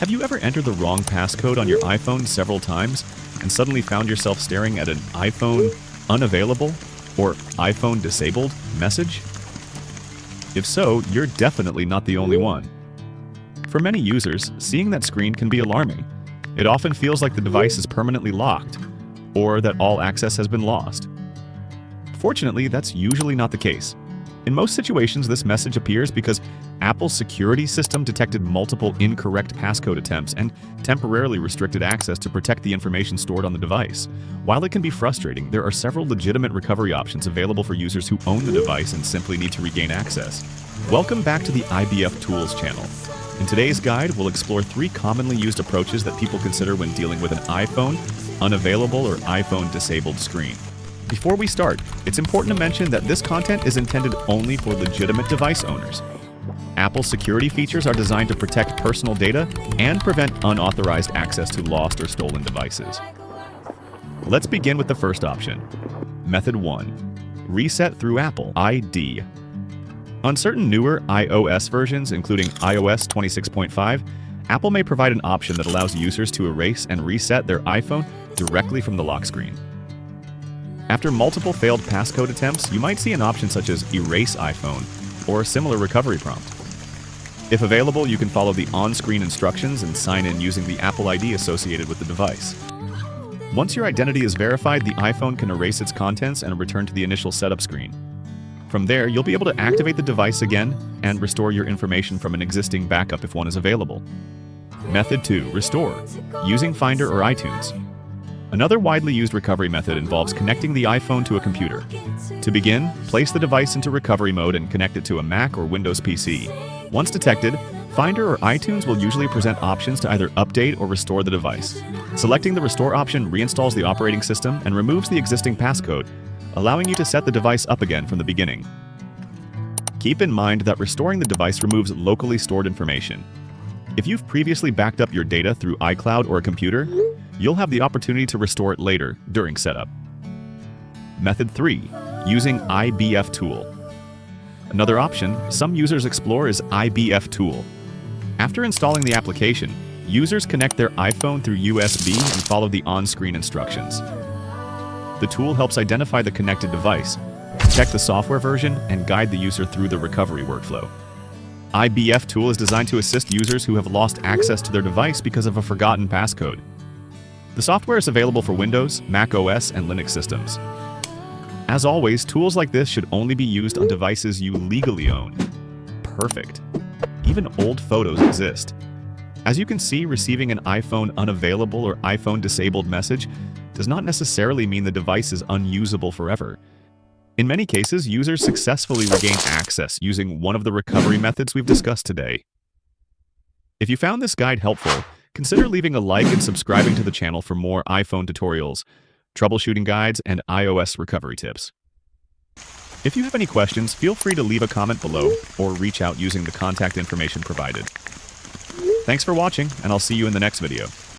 Have you ever entered the wrong passcode on your iPhone several times and suddenly found yourself staring at an iPhone unavailable or iPhone disabled message? If so, you're definitely not the only one. For many users, seeing that screen can be alarming. It often feels like the device is permanently locked or that all access has been lost. Fortunately, that's usually not the case. In most situations, this message appears because Apple's security system detected multiple incorrect passcode attempts and temporarily restricted access to protect the information stored on the device. While it can be frustrating, there are several legitimate recovery options available for users who own the device and simply need to regain access. Welcome back to the IBF Tools channel. In today's guide, we'll explore 3 commonly used approaches that people consider when dealing with an iPhone unavailable or iPhone disabled screen. Before we start, it's important to mention that this content is intended only for legitimate device owners. Apple's security features are designed to protect personal data and prevent unauthorized access to lost or stolen devices. Let's begin with the first option. Method 1. Reset through Apple ID. On certain newer iOS versions, including iOS 26.5, Apple may provide an option that allows users to erase and reset their iPhone directly from the lock screen. After multiple failed passcode attempts, you might see an option such as Erase iPhone or a similar recovery prompt. If available, you can follow the on-screen instructions and sign in using the Apple ID associated with the device. Once your identity is verified, the iPhone can erase its contents and return to the initial setup screen. From there, you'll be able to activate the device again and restore your information from an existing backup if one is available. Method 2. Restore, using Finder or iTunes. Another widely used recovery method involves connecting the iPhone to a computer. To begin, place the device into recovery mode and connect it to a Mac or Windows PC. Once detected, Finder or iTunes will usually present options to either update or restore the device. Selecting the Restore option reinstalls the operating system and removes the existing passcode, allowing you to set the device up again from the beginning. Keep in mind that restoring the device removes locally stored information. If you've previously backed up your data through iCloud or a computer, you'll have the opportunity to restore it later during setup. Method 3. Using IBF Tool. Another option some users explore is IBF Tool. After installing the application, users connect their iPhone through USB and follow the on-screen instructions. The tool helps identify the connected device, check the software version, and guide the user through the recovery workflow. IBF Tool is designed to assist users who have lost access to their device because of a forgotten passcode. The software is available for Windows, Mac OS, and Linux systems. As always, tools like this should only be used on devices you legally own. Perfect. Even old photos exist. As you can see, receiving an iPhone unavailable or iPhone disabled message does not necessarily mean the device is unusable forever. In many cases, users successfully regain access using one of the recovery methods we've discussed today. If you found this guide helpful, consider leaving a like and subscribing to the channel for more iPhone tutorials, troubleshooting guides, and iOS recovery tips. If you have any questions, feel free to leave a comment below or reach out using the contact information provided. Thanks for watching, and I'll see you in the next video.